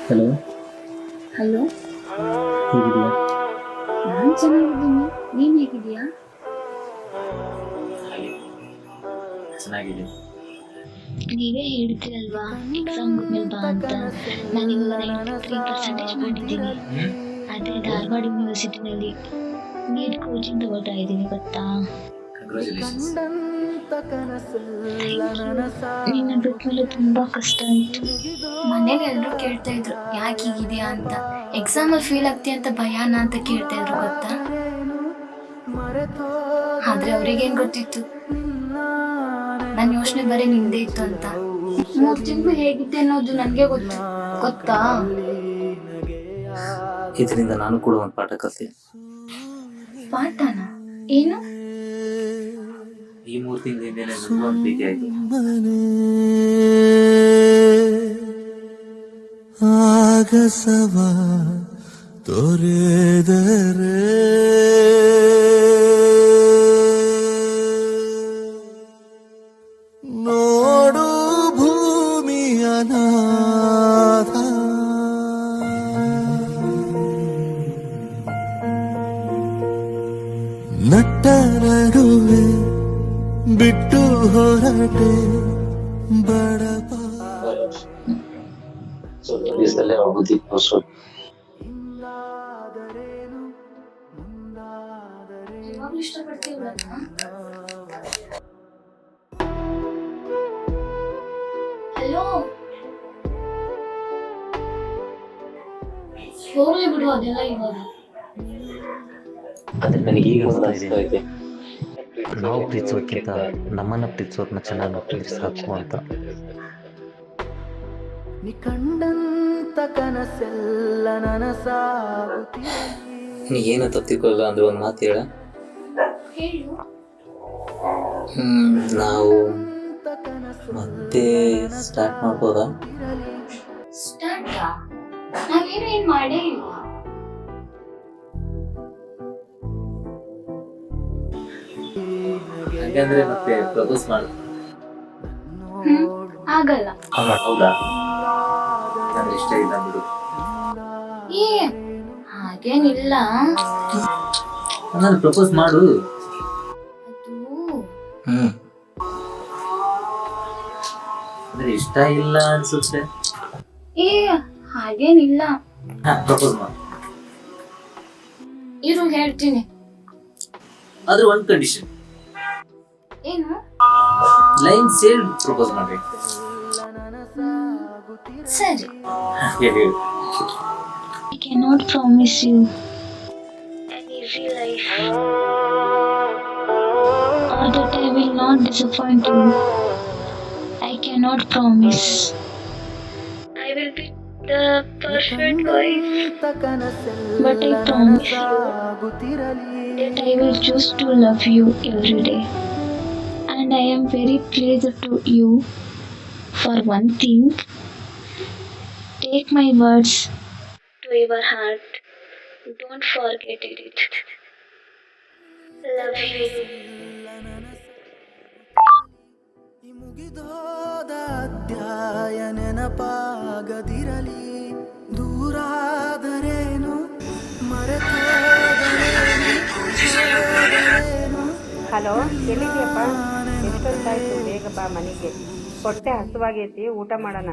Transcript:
Hello, hello. ಹೇಗಿದೆಯಾ? ನಾನು ಚೆನ್ನಾಗಿದ್ದೀನಿ. ನೀನು ಹೇಗಿದೀಯಾ? ಚೆನ್ನಾಗಿದೆ. ನೀವೇ ಹೇಳ್ತೀರಲ್ವಾ ಎಕ್ಸಾಮ್ ಮುಗ್ಮೇಲೆ ಬಾ ಅಂತ. ನಾನು ಇವಾಗ 93% ಮಾಡಿದ್ದೀನಿ. ಅದೇ ಧಾರವಾಡ ಯೂನಿವರ್ಸಿಟಿನಲ್ಲಿ ನೀಟ್ ಕೋಚಿಂಗ್ ತಗೋತಾ ಇದ್ದೀನಿ ಗೊತ್ತಾ. ಕಂಗ್ರ್ಯಾಚುಲೇಷನ್ಸ್. ನಿನ್ನ ಬಿಟ್ಮೇಲೆ ತುಂಬಾ ಕಷ್ಟ ಆಯ್ತು. ಮನೇಲಿ ಎಲ್ಲರೂ ಕೇಳ್ತಾ ಇದ್ರು ಯಾಕೆ ಹೀಗಿದೆಯಾ ಅಂತ. ಎಕ್ಸಾಮಲ್ಲಿ ಫೇಲ್ ಆಗ್ತೀಯ ಅಂತ ಭಯಾನ ಅಂತ ಕೇಳ್ತಾ ಇದ್ರು ಗೊತ್ತಾ. ಆದ್ರೆ ಅವ್ರಿಗೇನ್ ಗೊತ್ತಿತ್ತು, ನನ್ನ ಯೋಚನೆ ಬರೀ ನಿಂದೆ ಇತ್ತು ಅಂತ. 3 ತಿಂಗಳು ಹೇಗಿದ್ದೆ ಅನ್ನೋದು ನನಗೆ ಗೊತ್ತಾ. ಇದರಿಂದ ನಾನು ಕೂಡ ಒಂದು ಪಾಠ ಕಲಿತೆ. ಪಾಠನ? ಏನು? ಈ 3 ತಿಂಗಳ ಹಿಂದೆನೆ ಒಂದು ಪ್ರೀತಿ ಆಯ್ತು. ಆಗಸವ ತೊರೆದರೆ ನೋಡು ಭೂಮಿಯ ನಾಥ. ನಟ್ಟ ನಡುವೆ ಬಿಟ್ಟು ಹೊರಟೆ ಬಡಪ. ಸ್ವಲ್ಪ ದಿವಸದಲ್ಲೇ ಅವ್ರ ಬುದ್ಧಿ ತೋರಿಸೋದು. ಯಾವಾಗ್ಲೂ ಇಷ್ಟಪಡ್ತೀವಲ್ಲ. ಹಲೋ, ಹೋಗ್ಲಿ ಬಿಡು ಅದೆಲ್ಲ ಇವಾಗ. ಆದ್ರೆ ನನಗೆ ಈಗ ಅನಿಸ್ತಾ ಇದೆ, ನಾವು ಪ್ರೀತಿಸೋದಕ್ಕಿಂತ ನಮ್ಮನ್ನ ಪ್ರೀತಿಸೋದನ್ನ ಚೆನ್ನಾಗಿ ನೋಡ್ತಿದ್ರೆ ಸಾಕು ಅಂತ. ನಿ ಕಂಡಂತ ಕನಸೆಲ್ಲ ನನಸಾಗುತ್ತಿದೆ. ನೀ ಏನು ತಪ್ಪಿಕೊಳ್ಳಲ್ಲ ಅಂದ್ರೆ ಒಂದು ಮಾತು ಹೇಳ. ಹೇಳು. ನಾವು ಮತ್ತೆ ಸ್ಟಾರ್ಟ್ ಮಾಡ್ಬೋದಾ? ಸ್ಟಾರ್ಟಾ? ನಾವೇನು ಏನ್ ಮಾಡೇ ಇಲ್ಲ. ಹಾಗಂದ್ರೆ ಮತ್ತೆ ಪ್ರಪೋಸ್ ಮಾಡು. ಆಗಲ್ಲ. ಹೌದಾ? ಅಂದ್ರೆ ಇಷ್ಟ ಇಲ್ಲ ಬಿಡು. ಏ ಹಾಗೇನಿಲ್ಲ. ನಾನು ಪ್ರಪೋಸ್ ಮಾಡು. ಅದು ಅಂದ್ರೆ ಇಷ್ಟ ಇಲ್ಲ ಅನ್ಸುತ್ತೆ. ಏ ಹಾಗೇನಿಲ್ಲ. ಪ್ರಪೋಸ್ ಮಾಡು. ಇರು ಹೇಳ್ತೀನಿ. ಆದ್ರೆ ಒಂದು ಕಂಡೀಷನ್. ಏನು? ಲೈನ್ ಸೇಲ್ ಪ್ರಪೋಸ್ ಮಾಡ್ಬೇಕು. ಸರಿ. ಹೇಳು. I cannot promise you an easy life or that I will not disappoint you. I cannot promise I will be the perfect wife, but I promise you that I will choose to love you every day. And I am very pleased to you for one thing. Take my words to your heart. Don't forget it. Love you. ಮುಗಿದೋದ ಅಧ್ಯಾಯ ನೆನಪಾಗದಿರಲಿ. ದೂರಾದರೇನು ಮರೆತೋದರೇನು. Hello, ಎಲ್ಲಿದ್ಯಪ್ಪ? ಎಷ್ಟೊತ್ತಾಯ್ತು? ಬೇಗ ಬಾ ಮನೆಗೆ. ಹೊಟ್ಟೆ ಹಸುವಾಗೈತಿ, ಊಟ ಮಾಡೋಣ.